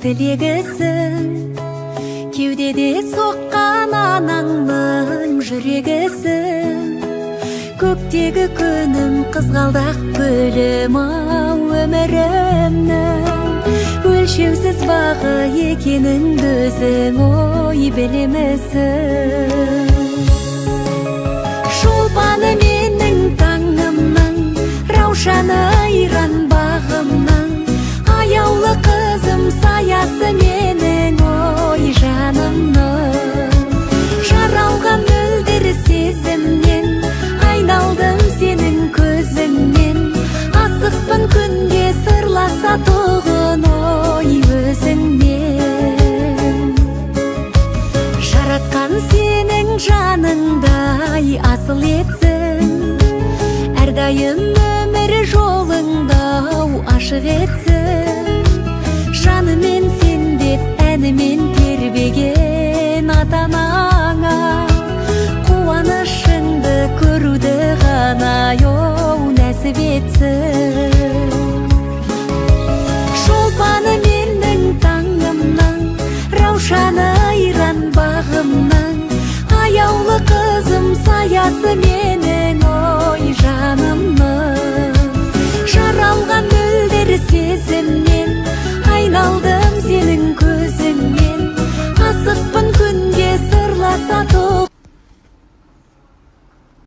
тілегісің, кеудеде соққан анаңның жүрегісің. Көктегі күнім қызғалдақ гүлім ау өмірімнің, өлшеусіз бағы екеніңді өзің ой білемісің. Шолпаны менің таңымның, раушаны айран бағымның, аяулы қызым саясы менің ой жанымның. Жаралған мөлдір сезімнен айналдым сенің көзіңнен, асықпын күнге сырласа тұғын ой өзіңнен. Жаратқан сенің жаныңдай асыл етсін, әрдайым өмір жолыңда ашық етсін. Жанымен сен деп әнімен тербеген ата-анаңа, қуанышыңды көруді ғана нәсіп етсін.